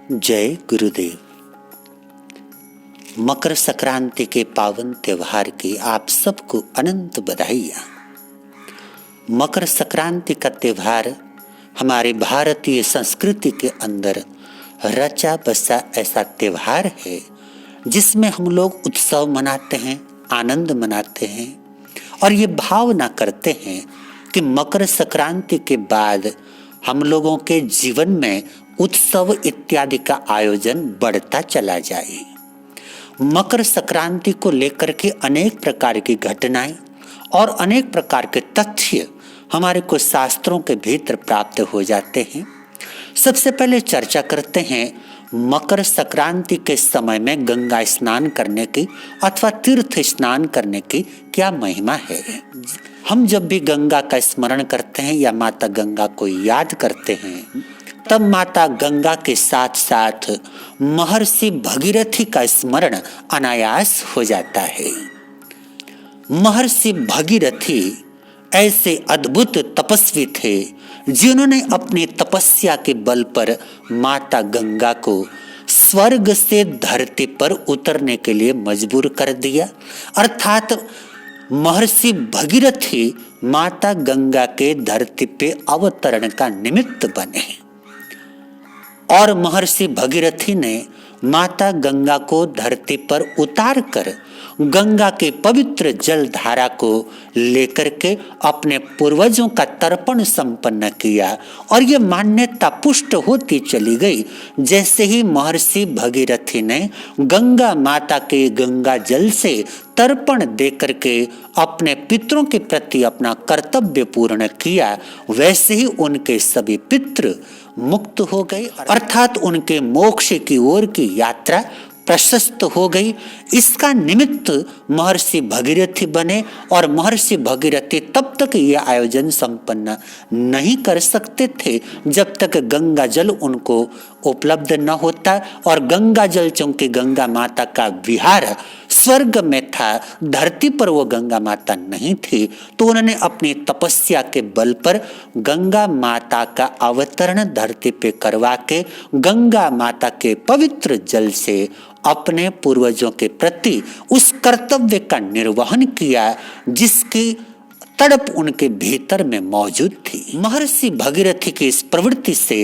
जय गुरुदेव। मकर संक्रांति के पावन त्योहार की आप सबको अनंत बधाइयाँ। मकर संक्रांति का त्योहार हमारे भारतीय संस्कृति के अंदर रचा बसा ऐसा त्योहार है जिसमें हम लोग उत्सव मनाते हैं, आनंद मनाते हैं और ये भावना करते हैं कि मकर संक्रांति के बाद हम लोगों के जीवन में उत्सव इत्यादि का आयोजन बढ़ता चला जाए। मकर संक्रांति को लेकर के अनेक प्रकार की घटनाएं और अनेक प्रकार के तथ्य हमारे को शास्त्रों के भीतर प्राप्त हो जाते हैं। सबसे पहले चर्चा करते हैं मकर संक्रांति के समय में गंगा स्नान करने की अथवा तीर्थ स्नान करने की क्या महिमा है। हम जब भी गंगा का स्मरण करते हैं या माता गंगा को याद करते हैं तब माता गंगा के साथ साथ महर्षि भगीरथी का स्मरण अनायास हो जाता है। महर्षि भगीरथी ऐसे अद्भुत तपस्वी थे जिन्होंने अपनी तपस्या के बल पर माता गंगा को स्वर्ग से धरती पर उतरने के लिए मजबूर कर दिया। अर्थात महर्षि भगीरथी माता गंगा के धरती पे अवतरण का निमित्त बने और महर्षि भगीरथी ने माता गंगा को धरती पर उतार कर गंगा के पवित्र जल धारा को लेकर के अपने पूर्वजों का तर्पण संपन्न किया और ये मान्यता पुष्ट होती चली गई। जैसे ही महर्षि भगीरथी ने गंगा माता के गंगा जल से तर्पण देकर के अपने पितरों के प्रति अपना कर्तव्य पूर्ण किया, वैसे ही उनके सभी पितृ मुक्त हो गए, अर्थात उनके मोक्ष की ओर की यात्रा प्रशस्त हो गई। इसका निमित्त महर्षि भगीरथी बने और महर्षि भगीरथी तब तक ये आयोजन संपन्न नहीं कर सकते थे जब तक गंगा जल उनको उपलब्ध न होता। और गंगा जल, चूंकि गंगा माता का विहार स्वर्ग में था, धरती पर वो गंगा माता नहीं थी, तो उन्होंने अपनी तपस्या के बल पर गंगा माता का अवतरण धरती पे करवा के गंगा माता के पवित्र जल से अपने पूर्वजों के प्रति उस कर्तव्य का निर्वहन किया जिसकी तड़प उनके भीतर में मौजूद थी। महर्षि भगीरथी की इस प्रवृत्ति से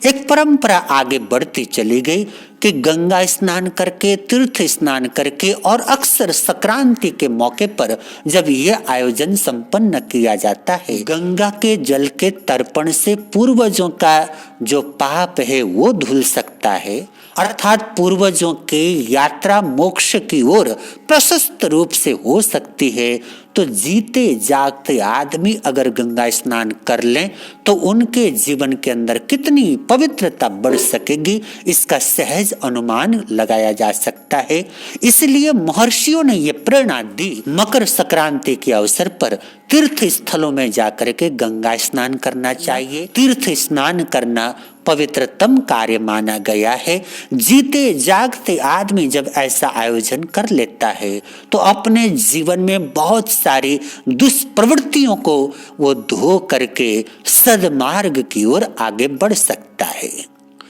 एक परंपरा आगे बढ़ती चली गई कि गंगा स्नान करके, तीर्थ स्नान करके और अक्सर संक्रांति के मौके पर जब यह आयोजन संपन्न किया जाता है, गंगा के जल के तर्पण से पूर्वजों का जो पाप है वो धुल सकता है, अर्थात पूर्वजों की यात्रा मोक्ष की ओर प्रशस्त रूप से हो सकती है। तो जीते जागते आदमी अगर गंगा स्नान कर लें तो उनके जीवन के अंदर कितनी पवित्रता बढ़ सकेगी, इसका सहज अनुमान लगाया जा सकता है। इसलिए महर्षियों ने ये प्रेरणा दी मकर संक्रांति के अवसर पर तीर्थ स्थलों में जाकर के गंगा स्नान करना चाहिए। तीर्थ स्नान करना पवित्रतम कार्य माना गया है। जीते जागते आदमी जब ऐसा आयोजन कर लेता है तो अपने जीवन में बहुत सारी दुष्प्रवृत्तियों को वो धो करके सद्मार्ग की ओर आगे बढ़ सकता है।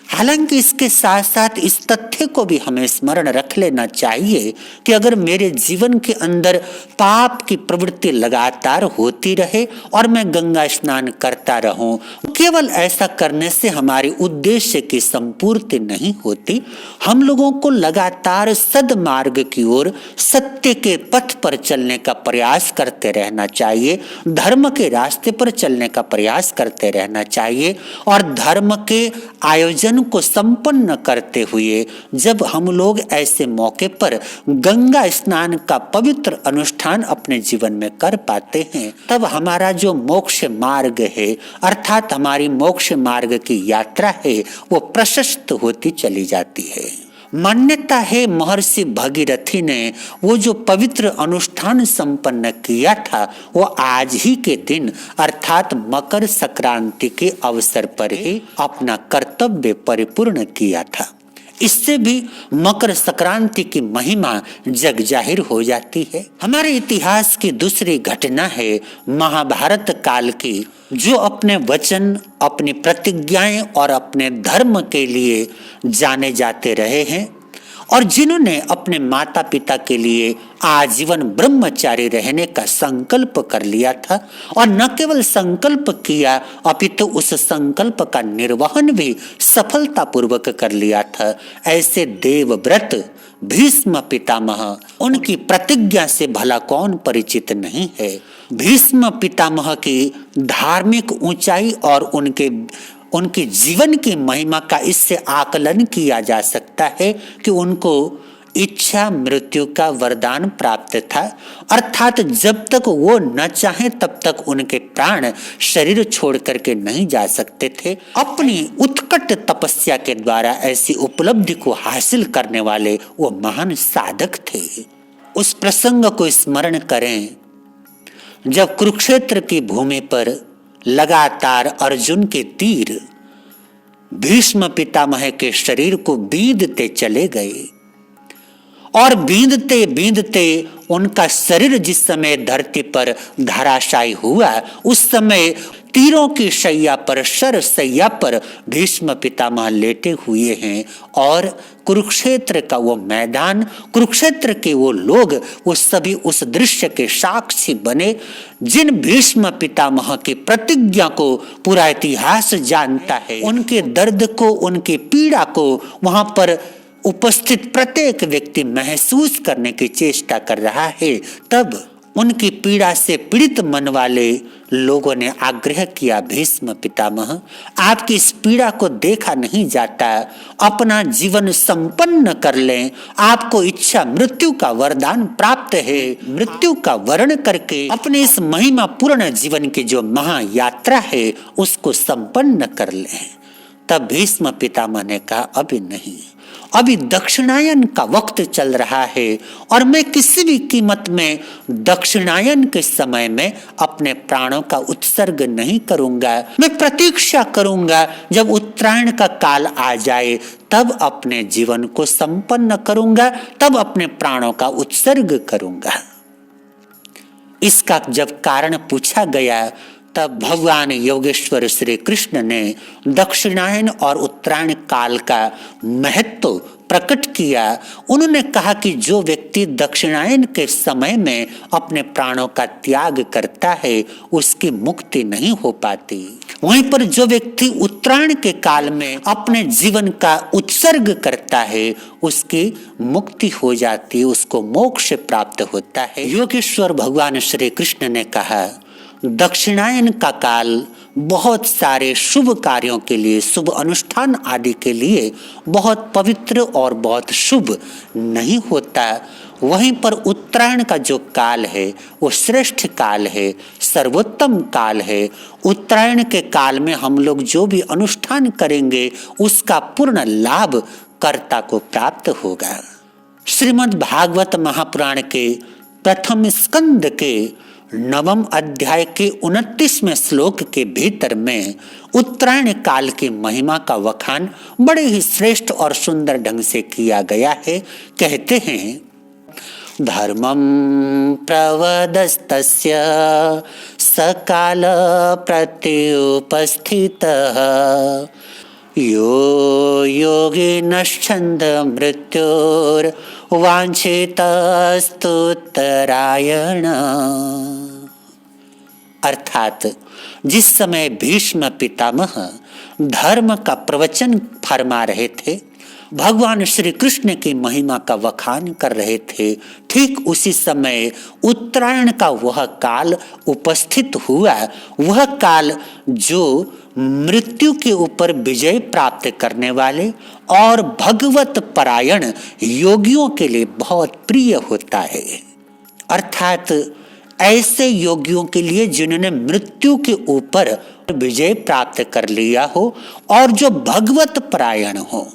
हालांकि इसके साथ साथ इस तथ्य को भी हमें स्मरण रख लेना चाहिए कि अगर मेरे जीवन के अंदर पाप की प्रवृत्ति लगातार होती रहे और मैं गंगा स्नान करता रहूं, केवल ऐसा करने से हमारे उद्देश्य की संपूर्ति नहीं होती। हम लोगों को लगातार सद्मार्ग की ओर, सत्य के पथ पर चलने का प्रयास करते रहना चाहिए, धर्म के रास्ते पर चलने का प्रयास करते रहना चाहिए। और धर्म के आयोजन को संपन्न करते हुए जब हम लोग ऐसे मौके पर गंगा स्नान का पवित्र अनुष्ठान अपने जीवन में कर पाते हैं, तब हमारा जो मोक्ष मार्ग है, अर्थात हमारी मोक्ष मार्ग की यात्रा है, वो प्रशस्त होती चली जाती है। मान्यता है महर्षि भगीरथी ने वो जो पवित्र अनुष्ठान संपन्न किया था वो आज ही के दिन अर्थात मकर संक्रांति के अवसर पर ही अपना कर्तव्य परिपूर्ण किया था। इससे भी मकर संक्रांति की महिमा जग जाहिर हो जाती है। हमारे इतिहास की दूसरी घटना है महाभारत काल की, जो अपने वचन, अपनी प्रतिज्ञाएं और अपने धर्म के लिए जाने जाते रहे हैं और जिन्होंने अपने माता पिता के लिए आजीवन ब्रह्मचारी रहने का संकल्प कर लिया था और न केवल संकल्प किया अपितु उस संकल्प का निर्वहन भी सफलतापूर्वक कर लिया था। ऐसे देवव्रत भीष्म पितामह, उनकी प्रतिज्ञा से भला कौन परिचित नहीं है। भीष्म पितामह की धार्मिक ऊंचाई और उनके जीवन की महिमा का इससे आकलन किया जा सकता है कि उनको इच्छा मृत्यु का वरदान प्राप्त था, अर्थात जब तक वो न चाहे तब तक उनके प्राण शरीर छोड़ करके नहीं जा सकते थे। अपनी उत्कट तपस्या के द्वारा ऐसी उपलब्धि को हासिल करने वाले वो महान साधक थे। उस प्रसंग को स्मरण करें जब कुरुक्षेत्र की भूमि पर लगातार अर्जुन के तीर भीष्म पितामह के शरीर को बींधते चले गए और बींधते बींधते उनका शरीर जिस समय धरती पर धराशायी हुआ, उस समय तीरों की शैया पर, शर शैया पर भीष्म पितामह लेटे हुए हैं और कुरुक्षेत्र का वो मैदान, कुरुक्षेत्र के वो लोग, वो सभी उस दृश्य के साक्षी बने जिन भीष्म पितामह की प्रतिज्ञा को पूरा इतिहास जानता है। उनके दर्द को, उनकी पीड़ा को वहां पर उपस्थित प्रत्येक व्यक्ति महसूस करने की चेष्टा कर रहा है। तब उनकी पीड़ा से पीड़ित मन वाले लोगों ने आग्रह किया, भीष्म पितामह, आपकी इस पीड़ा को देखा नहीं जाता, अपना जीवन संपन्न कर लें, आपको इच्छा मृत्यु का वरदान प्राप्त है। मृत्यु का वर्ण करके अपने इस महिमा पूर्ण जीवन की जो महायात्रा है उसको संपन्न कर लें। तब भीष्म पितामह ने कहा, अभी नहीं, अभी दक्षिणायन का वक्त चल रहा है और मैं किसी भी कीमत में दक्षिणायन के समय में अपने प्राणों का उत्सर्ग नहीं करूंगा। मैं प्रतीक्षा करूंगा जब उत्तरायण का काल आ जाए, तब अपने जीवन को संपन्न करूंगा, तब अपने प्राणों का उत्सर्ग करूंगा। इसका जब कारण पूछा गया तब भगवान योगेश्वर श्री कृष्ण ने दक्षिणायन और उत्तरायण काल का महत्व प्रकट किया। उन्होंने कहा कि जो व्यक्ति दक्षिणायन के समय में अपने प्राणों का त्याग करता है उसकी मुक्ति नहीं हो पाती, वहीं पर जो व्यक्ति उत्तरायण के काल में अपने जीवन का उत्सर्ग करता है उसकी मुक्ति हो जाती है, उसको मोक्ष प्राप्त होता है। योगेश्वर भगवान श्री कृष्ण ने कहा, दक्षिणायन का काल बहुत सारे शुभ कार्यों के लिए, शुभ अनुष्ठान आदि के लिए बहुत पवित्र और बहुत शुभ नहीं होता। वहीं पर उत्तरायण का जो काल है वो श्रेष्ठ काल है, सर्वोत्तम काल है। उत्तरायण के काल में हम लोग जो भी अनुष्ठान करेंगे उसका पूर्ण लाभ कर्ता को प्राप्त होगा। श्रीमद् भागवत महापुराण के प्रथम स्कंद के 9वें अध्याय के 29वें श्लोक के भीतर में उत्तरायण काल की महिमा का वखान बड़े ही श्रेष्ठ और सुंदर ढंग से किया गया है। कहते हैं, धर्मं प्रवदस्तस्य सकाल प्रत्युपस्थितः यो योगिनश्छन्द मृत्योर्वाञ्छितस्तुत्तरायण। अर्थात जिस समय भीष्म पितामह धर्म का प्रवचन फरमा रहे थे, भगवान श्री कृष्ण की महिमा का वखान कर रहे थे, ठीक उसी समय उत्तरायण का वह काल उपस्थित हुआ। वह काल जो मृत्यु के ऊपर विजय प्राप्त करने वाले और भगवत परायण योगियों के लिए बहुत प्रिय होता है। अर्थात ऐसे योगियों के लिए जिन्होंने मृत्यु के ऊपर विजय प्राप्त कर लिया हो और जो भगवत परायण हो,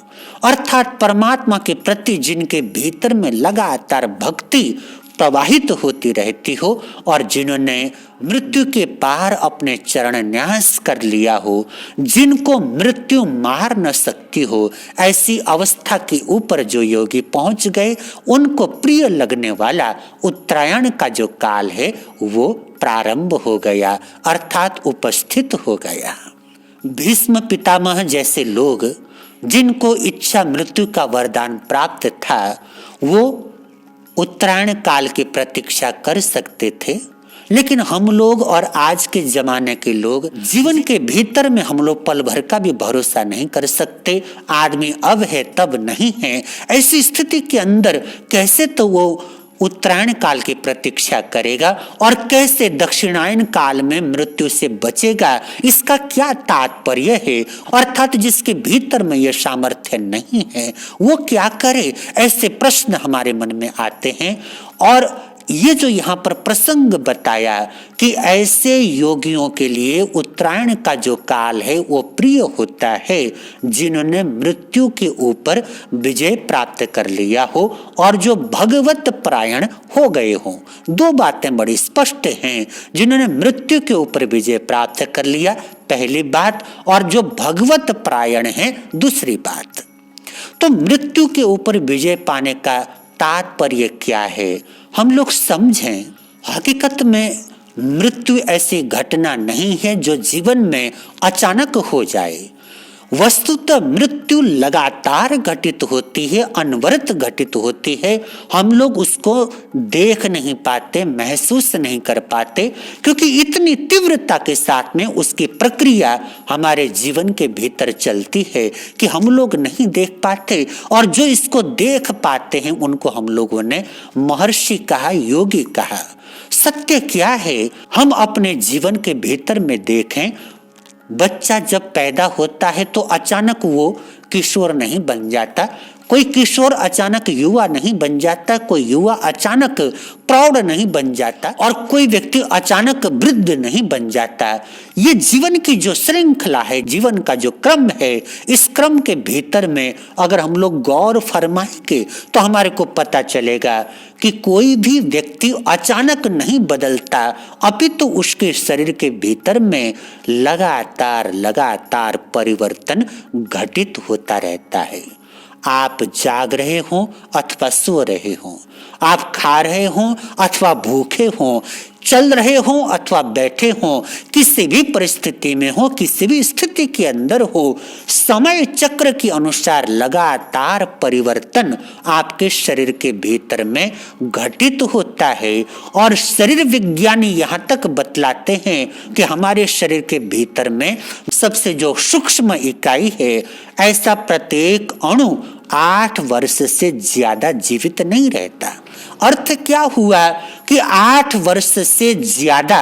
अर्थात परमात्मा के प्रति जिनके भीतर में लगातार भक्ति प्रवाहित होती रहती हो, और जिन्होंने मृत्यु के पार अपने चरण न्यास कर लिया हो, जिनको मृत्यु मार न सकती हो, ऐसी अवस्था के ऊपर जो योगी पहुंच गए, उनको प्रिय लगने वाला उत्तरायण का जो काल है वो प्रारंभ हो गया, अर्थात उपस्थित हो गया। भीष्म पितामह जैसे लोग जिनको इच्छा मृत्यु का वरदान प्राप्त था, वो उत्तरायण काल की प्रतीक्षा कर सकते थे। लेकिन हम लोग और आज के जमाने के लोग जीवन के भीतर में हम लोग पल भर का भी भरोसा नहीं कर सकते। आदमी अब है तब नहीं है, ऐसी स्थिति के अंदर कैसे तो वो उत्तरायण काल की प्रतीक्षा करेगा और कैसे दक्षिणायन काल में मृत्यु से बचेगा, इसका क्या तात्पर्य है। अर्थात जिसके भीतर में यह सामर्थ्य नहीं है वो क्या करे, ऐसे प्रश्न हमारे मन में आते हैं। और ये जो यहाँ पर प्रसंग बताया कि ऐसे योगियों के लिए उत्तरायण का जो काल है वो प्रिय होता है, जिन्होंने मृत्यु के ऊपर विजय प्राप्त कर लिया हो और जो भगवत परायण हो गए हों। दो बातें बड़ी स्पष्ट हैं, जिन्होंने मृत्यु के ऊपर विजय प्राप्त कर लिया, पहली बात, और जो भगवत परायण है, दूसरी बात। तो मृत्यु के ऊपर विजय पाने का तात्पर्य क्या है, हम लोग समझें। हकीकत में मृत्यु ऐसी घटना नहीं है जो जीवन में अचानक हो जाए। वस्तुतः मृत्यु लगातार घटित होती है, अनवरत घटित होती है। हम लोग उसको देख नहीं पाते, महसूस नहीं कर पाते, क्योंकि इतनी तीव्रता के साथ में उसकी प्रक्रिया हमारे जीवन के भीतर चलती है कि हम लोग नहीं देख पाते। और जो इसको देख पाते हैं उनको हम लोगों ने महर्षि कहा, योगी कहा। सत्य क्या है, हम अपने जीवन के भीतर में देखें, बच्चा जब पैदा होता है तो अचानक वो किशोर नहीं बन जाता, कोई किशोर अचानक युवा नहीं बन जाता, कोई युवा अचानक प्रौढ़ नहीं बन जाता, और कोई व्यक्ति अचानक वृद्ध नहीं बन जाता। ये जीवन की जो श्रृंखला है, जीवन का जो क्रम है, इस क्रम के भीतर में अगर हम लोग गौर फरमाएंगे तो हमारे को पता चलेगा कि कोई भी व्यक्ति अचानक नहीं बदलता, अपितु उसके शरीर के भीतर में लगातार परिवर्तन घटित होता रहता है। आप जाग रहे हो अथवा सो रहे हो, आप खा रहे हो अथवा भूखे हो, चल रहे हो अथवा बैठे हो, किसी भी परिस्थिति में हो, किसी भी स्थिति के अंदर हो, समय चक्र के अनुसार लगातार परिवर्तन आपके शरीर के भीतर में घटित होता है। और शरीर विज्ञानी यहाँ तक बतलाते हैं कि हमारे शरीर के भीतर में सबसे जो सूक्ष्म इकाई है, ऐसा प्रत्येक अणु 8 वर्ष से ज्यादा जीवित नहीं रहता। अर्थ क्या हुआ कि 8 वर्ष से ज्यादा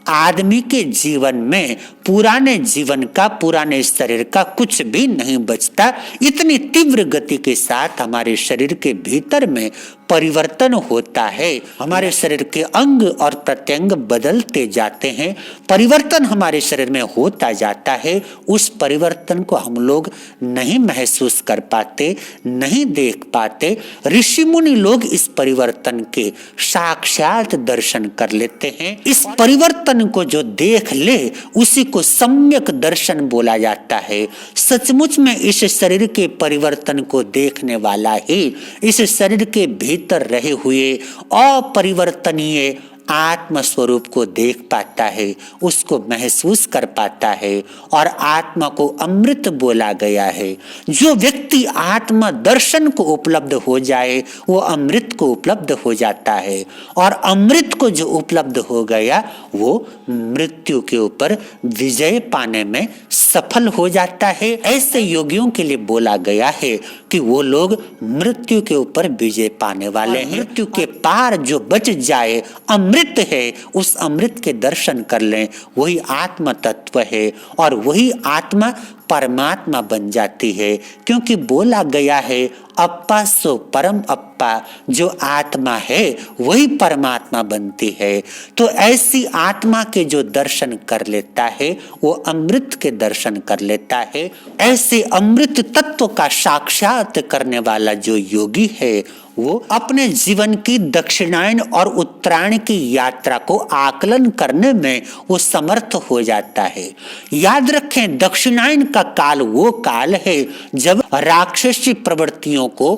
आदमी के जीवन में पुराने जीवन का, पुराने शरीर का कुछ भी नहीं बचता। इतनी तीव्र गति के साथ हमारे शरीर के भीतर में परिवर्तन होता है, हमारे शरीर के अंग और प्रत्यंग बदलते जाते हैं, परिवर्तन हमारे शरीर में होता जाता है। उस परिवर्तन को हम लोग नहीं महसूस कर पाते, नहीं देख पाते। ऋषि मुनि लोग इस परिवर्तन के साक्षात दर्शन कर लेते हैं। इस परिवर्तन को जो देख ले उसी को सम्यक दर्शन बोला जाता है। सचमुच में इस शरीर के परिवर्तन को देखने वाला ही इस शरीर के भीतर रहे हुए अपरिवर्तनीय आत्म स्वरूप को देख पाता है, उसको महसूस कर पाता है। और आत्मा को अमृत बोला गया है। जो व्यक्ति आत्मा दर्शन को उपलब्ध हो जाए वो अमृत को उपलब्ध हो जाता है, और अमृत को जो उपलब्ध हो गया वो मृत्यु के ऊपर विजय पाने में सफल हो जाता है। ऐसे योगियों के लिए बोला गया है कि वो लोग मृत्यु के ऊपर विजय पाने वाले हैं। मृत्यु के पार जो बच जाए, अमृत है, उस अमृत के दर्शन कर लें, वही आत्म तत्व है और वही आत्मा परमात्मा बन जाती है। क्योंकि बोला गया है अप्पा सो परम अप्पा, जो आत्मा है वही परमात्मा बनती है। तो ऐसी आत्मा के जो दर्शन कर लेता है वो अमृत के दर्शन कर लेता है। ऐसे अमृत तत्व का साक्षात करने वाला जो योगी है वो अपने जीवन की दक्षिणायन और उत्तरायण की यात्रा को आकलन करने में वो समर्थ हो जाता है। याद रखें, दक्षिणायन का काल वो काल है जब राक्षसी प्रवृत्तियों को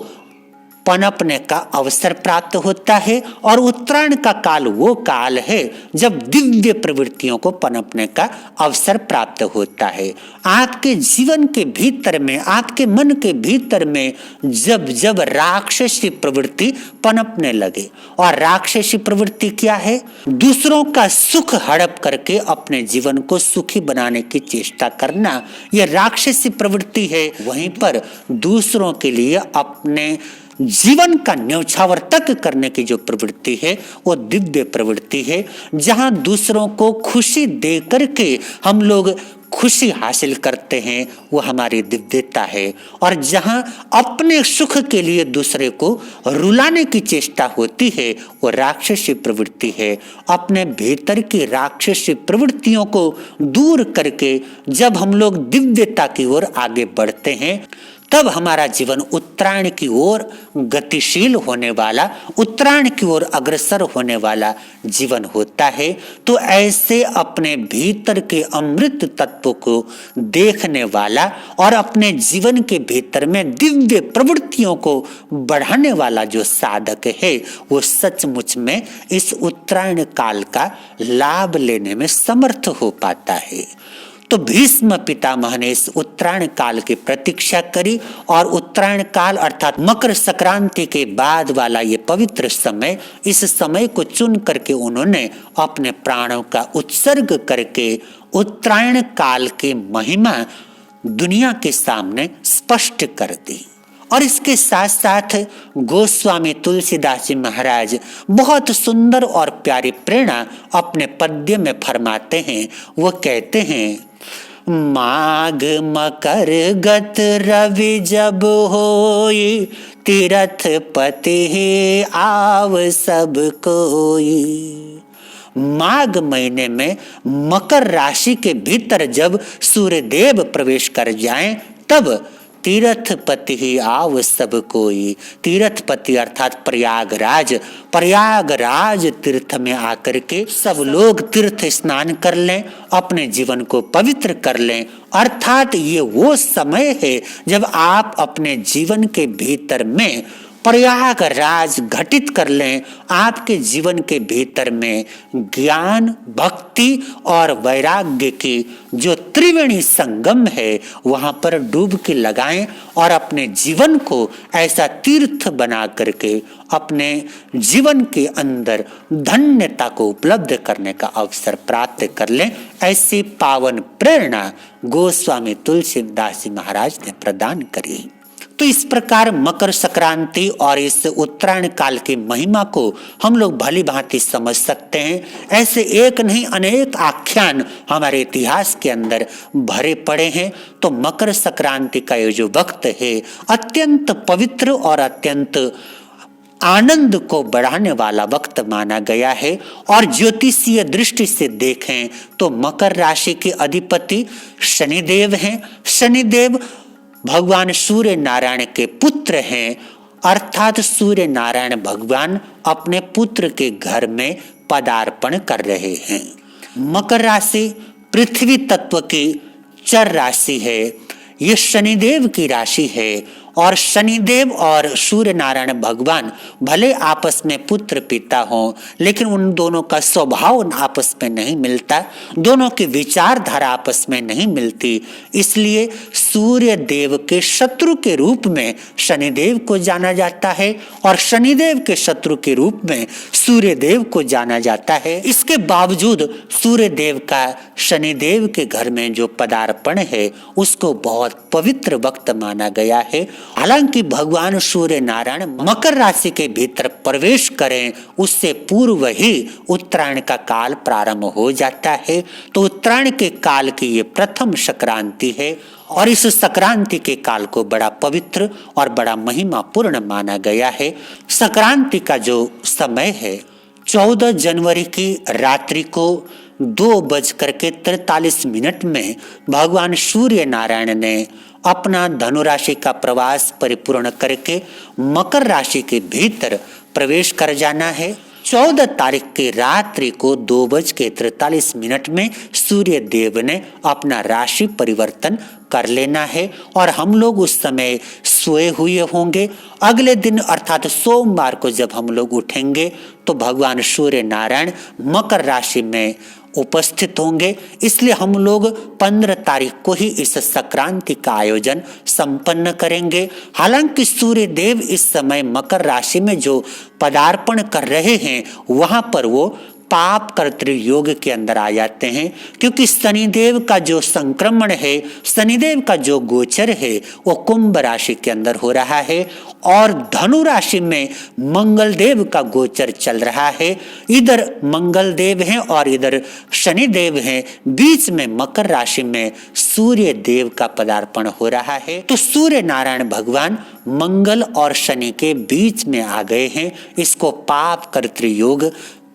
पनपने का अवसर प्राप्त होता है, और उत्तरायण का काल वो काल है जब दिव्य प्रवृत्तियों को पनपने का अवसर प्राप्त होता है। आपके जीवन के भीतर में, आपके मन के भीतर में जब जब राक्षसी प्रवृत्ति पनपने लगे, और राक्षसी प्रवृत्ति क्या है? दूसरों का सुख हड़प करके अपने जीवन को सुखी बनाने की चेष्टा करना, यह राक्षसी प्रवृत्ति है। वहीं पर दूसरों के लिए अपने जीवन का न्यौछावर तक करने की जो प्रवृत्ति है वो दिव्य प्रवृत्ति है, जहां दूसरों को खुशी दे करके हम लोग खुशी हासिल करते हैं, वो हमारी दिव्यता है। और जहां अपने सुख के लिए दूसरे को रुलाने की चेष्टा होती है वो राक्षसी प्रवृत्ति है। अपने भीतर की राक्षसी प्रवृत्तियों को दूर करके जब हम लोग दिव्यता की ओर आगे बढ़ते हैं, तब हमारा जीवन उत्तरायण की ओर गतिशील होने वाला, उत्तरायण की ओर अग्रसर होने वाला जीवन होता है। तो ऐसे अपने भीतर के अमृत तत्व को देखने वाला और अपने जीवन के भीतर में दिव्य प्रवृत्तियों को बढ़ाने वाला जो साधक है, वो सचमुच में इस उत्तरायण काल का लाभ लेने में समर्थ हो पाता है। तो भीष्म पितामह ने इस उत्तरायण काल की प्रतीक्षा करी, और उत्तरायण काल अर्थात मकर संक्रांति के बाद वाला ये पवित्र समय, इस समय को चुन करके उन्होंने अपने प्राणों का उत्सर्ग करके उत्तरायण काल की महिमा दुनिया के सामने स्पष्ट कर दी। और इसके साथ साथ गोस्वामी तुलसीदास जी महाराज बहुत सुंदर और प्यारी प्रेरणा अपने पद्य में फरमाते हैं। वो कहते हैं, माघ मकर गत रवि जब होई, तीरथ पति आव सब कोई। माघ महीने में मकर राशि के भीतर जब सूर्य देव प्रवेश कर जाएं, तब तीर्थपति ही आव सब कोई। तीर्थपति अर्थात प्रयागराज, प्रयागराज तीर्थ में आकर के सब लोग तीर्थ स्नान कर लें, अपने जीवन को पवित्र कर लें। अर्थात ये वो समय है जब आप अपने जीवन के भीतर में प्रयागराज घटित कर लें। आपके जीवन के भीतर में ज्ञान, भक्ति और वैराग्य की जो त्रिवेणी संगम है, वहां पर डुबकी लगाएं और अपने जीवन को ऐसा तीर्थ बना करके अपने जीवन के अंदर धन्यता को उपलब्ध करने का अवसर प्राप्त कर लें। ऐसी पावन प्रेरणा गोस्वामी तुलसीदास जी महाराज ने प्रदान करी। तो इस प्रकार मकर संक्रांति और इस उत्तरायण काल की महिमा को हम लोग भली भांति समझ सकते हैं। ऐसे एक नहीं अनेक आख्यान हमारे इतिहास के अंदर भरे पड़े हैं। तो मकर संक्रांति का ये जो वक्त है, अत्यंत पवित्र और अत्यंत आनंद को बढ़ाने वाला वक्त माना गया है। और ज्योतिषीय दृष्टि से देखें तो मकर राशि के अधिपति शनिदेव हैं। शनिदेव भगवान सूर्य नारायण के पुत्र हैं, अर्थात सूर्य नारायण भगवान अपने पुत्र के घर में पदार्पण कर रहे हैं। मकर राशि पृथ्वी तत्व की चर राशि है, ये शनिदेव की राशि है। और शनिदेव और सूर्य नारायण भगवान भले आपस में पुत्र पिता हों, लेकिन उन दोनों का स्वभाव आपस में नहीं मिलता, दोनों की विचारधारा आपस में नहीं मिलती। इसलिए सूर्य देव के शत्रु के रूप में शनिदेव को जाना जाता है, और शनिदेव के शत्रु के रूप में सूर्य देव को जाना जाता है। इसके बावजूद सूर्य देव का शनिदेव के घर में जो पदार्पण है, उसको बहुत पवित्र वक्त माना गया है। हालांकि भगवान सूर्य नारायण मकर राशि के भीतर प्रवेश करें, उससे पूर्व ही उत्तरायण का काल प्रारंभ हो जाता है। तो उत्तरायण के काल की ये प्रथम संक्रांति है, और इस संक्रांति के काल को बड़ा पवित्र और बड़ा महिमापूर्ण माना गया है। संक्रांति का जो समय है, 14 जनवरी की रात्रि को 2:43 में भगवान सूर्य नारायण ने अपना धनु राशि का प्रवास परिपूर्ण करके मकर राशि के भीतर प्रवेश कर जाना है। 14 तारीख की रात्रि को 2:43 में सूर्य देव ने अपना राशि परिवर्तन कर लेना है और हम लोग उस समय सोए हुए होंगे। अगले दिन अर्थात सोमवार को जब हम लोग उठेंगे तो भगवान सूर्य नारायण मकर राशि में उपस्थित होंगे। इसलिए हम लोग 15 तारीख को ही इस संक्रांति का आयोजन संपन्न करेंगे। हालांकि सूर्य देव इस समय मकर राशि में जो पदार्पण कर रहे हैं वहां पर वो पाप कर्तृ योग के अंदर आ जाते हैं, क्योंकि शनिदेव का जो संक्रमण है, शनिदेव का जो गोचर है वो कुंभ राशि के अंदर हो रहा है और धनु राशि में मंगल देव का गोचर चल रहा है। इधर मंगल देव हैं और इधर शनि देव हैं, बीच में मकर राशि में सूर्य देव का पदार्पण हो रहा है। तो सूर्य नारायण भगवान मंगल और शनि के बीच में आ गए हैं। इसको पाप कर्तृ योग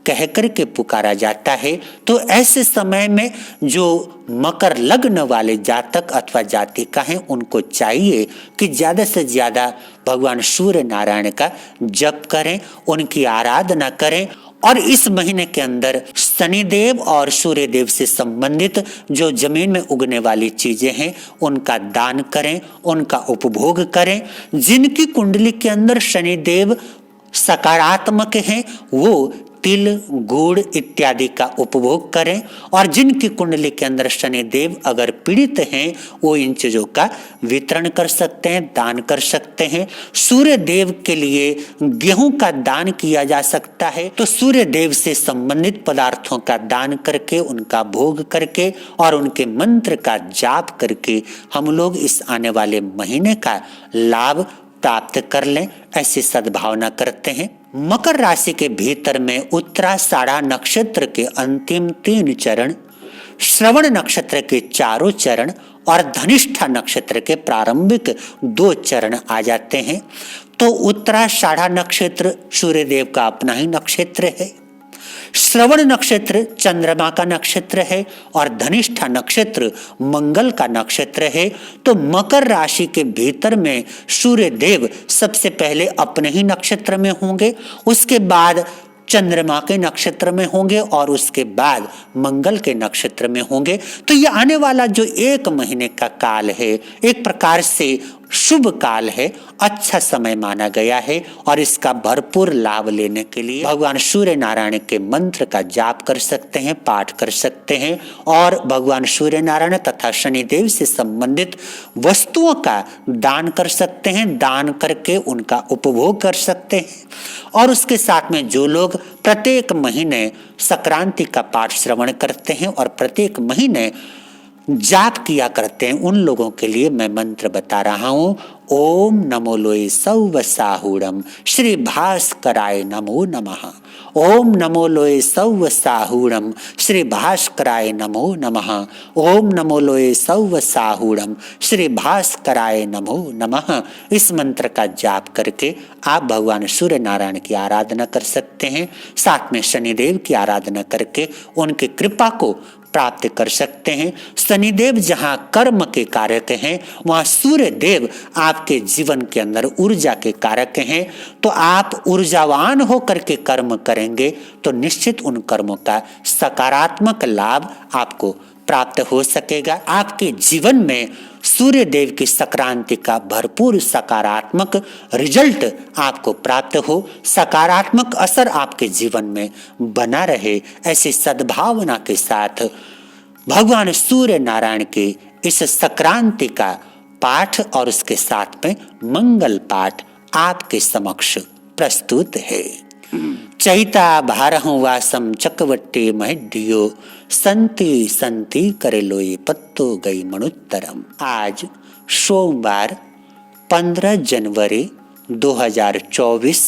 कह करके पुकारा जाता है। तो ऐसे समय में जो मकर लग्न वाले जातक अथवा जातिका हैं उनको चाहिए कि ज्यादा से ज्यादा भगवान सूर्य नारायण का जप करें, उनकी आराधना करें और इस महीने के अंदर शनिदेव और सूर्य देव से संबंधित जो जमीन में उगने वाली चीजें हैं उनका दान करें, उनका उपभोग करें। जिनकी कुंडली के अंदर शनिदेव सकारात्मक हैं वो तिल गुड़ इत्यादि का उपभोग करें और जिनकी कुंडली के अंदर शनिदेव अगर पीड़ित हैं वो इन चीजों का वितरण कर सकते हैं, दान कर सकते हैं। सूर्य देव के लिए गेहूं का दान किया जा सकता है। तो सूर्य देव से संबंधित पदार्थों का दान करके, उनका भोग करके और उनके मंत्र का जाप करके हम लोग इस आने वाले महीने का लाभ प्राप्त कर लें, ऐसी सद्भावना करते हैं। मकर राशि के भीतर में उत्तराषाढ़ा नक्षत्र के अंतिम 3 चरण, श्रवण नक्षत्र के 4 चरण और धनिष्ठा नक्षत्र के प्रारंभिक 2 चरण आ जाते हैं। तो उत्तराषाढ़ा नक्षत्र सूर्यदेव का अपना ही नक्षत्र है, श्रवण नक्षत्र चंद्रमा का नक्षत्र है और धनिष्ठा नक्षत्र मंगल का नक्षत्र है। तो मकर राशि के भीतर में सूर्य देव सबसे पहले अपने ही नक्षत्र में होंगे, उसके बाद चंद्रमा के नक्षत्र में होंगे और उसके बाद मंगल के नक्षत्र में होंगे। तो ये आने वाला जो 1 महीने का काल है एक प्रकार से शुभ काल है, अच्छा समय माना गया है और इसका भरपूर लाभ लेने के लिए भगवान सूर्य नारायण के मंत्र का जाप कर सकते हैं, पाठ कर सकते हैं और भगवान सूर्य नारायण तथा शनिदेव से संबंधित वस्तुओं का दान कर सकते हैं, दान करके उनका उपभोग कर सकते हैं। और उसके साथ में जो लोग प्रत्येक महीने संक्रांति का पाठ श्रवण करते हैं और प्रत्येक महीने जाप किया करते हैं उन लोगों के लिए मैं मंत्र बता रहा हूं। ओम नमो लोय सौव साहूरम श्री भास्कराय नमो नमः। ओम नमो लोय सौव साहूरम श्री भास्कराय नमो नमः। ओम नमो लोय सौव साहूरम श्री भास्कराय नमो नमः। इस मंत्र का जाप करके आप भगवान सूर्य नारायण की आराधना कर सकते हैं, साथ में शनिदेव की आराधना करके उनकी कृपा को प्राप्त कर सकते हैं। शनिदेव जहाँ कर्म के कारक हैं वहाँ सूर्य देव आपके जीवन के अंदर ऊर्जा के कारक हैं। तो आप ऊर्जावान होकर के कर्म करेंगे तो निश्चित उन कर्मों का सकारात्मक लाभ आपको प्राप्त हो सकेगा। आपके जीवन में सूर्य देव की संक्रांति का भरपूर सकारात्मक रिजल्ट आपको प्राप्त हो, सकारात्मक असर आपके जीवन में बना रहे, ऐसी सद्भावना के साथ भगवान सूर्य नारायण के इस संक्रांति का पाठ और उसके साथ में मंगल पाठ आपके समक्ष प्रस्तुत है। चैता भारहु वासम चकवट्टे महिड्यो संति संति करे लोई पत्तो गई मनुत्तरम। आज सोमवार 15 जनवरी 2024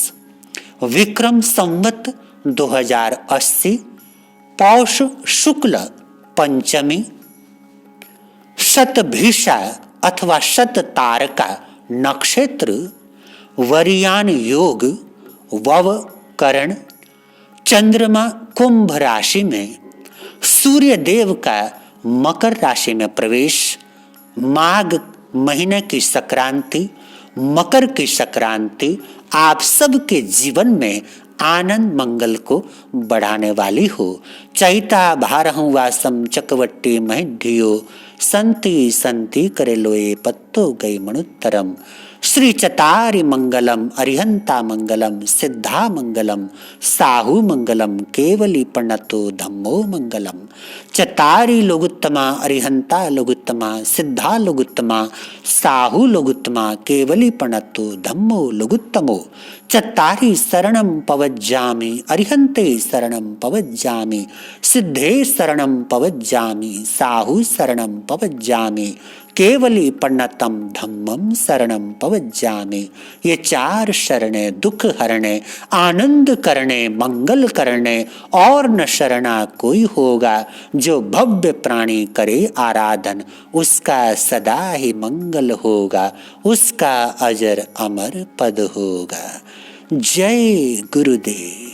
विक्रम संवत 2080 पौष शुक्ल पंचमी शतभिषा अथवा शततारका नक्षत्र वरियान योग वव करण चंद्रमा कुंभ राशि में सूर्य देव का मकर राशि में प्रवेश माघ महीने की संक्रांति, मकर की संक्रांति आप सबके जीवन में आनंद मंगल को बढ़ाने वाली हो। चैता भारहु वासम चकवट्टी महिढ्यो संति संति करे लोए पत्तो गई मणुत्तरम। श्री चतारि मंगलम अरिहंता मंगलम सिद्धा मंगलम साहु मंगलम केवली प्रणतो धम्मो मंगलम। चतारि लोगुत्तमा अरिहंता लोगुत्तमा सिद्धा लोगुत्तमा साहु लोगुत्तमा केवली प्रणतो धम्मो लोगुत्तमो। चत्तारि शरणं पवज्जामि अरिहन्ते शरणं पवज्जामि सिद्धे शरणं पवज्जामि साहु शरणं पवज्जामि केवली प्रणतम धम्मम शरणम पवज्जामि। ये 4 शरणे दुख हरणे आनंद करने मंगल करने और न शरणा कोई होगा। जो भव्य प्राणी करे आराधन उसका सदा ही मंगल होगा, उसका अजर अमर पद होगा। जय गुरुदेव।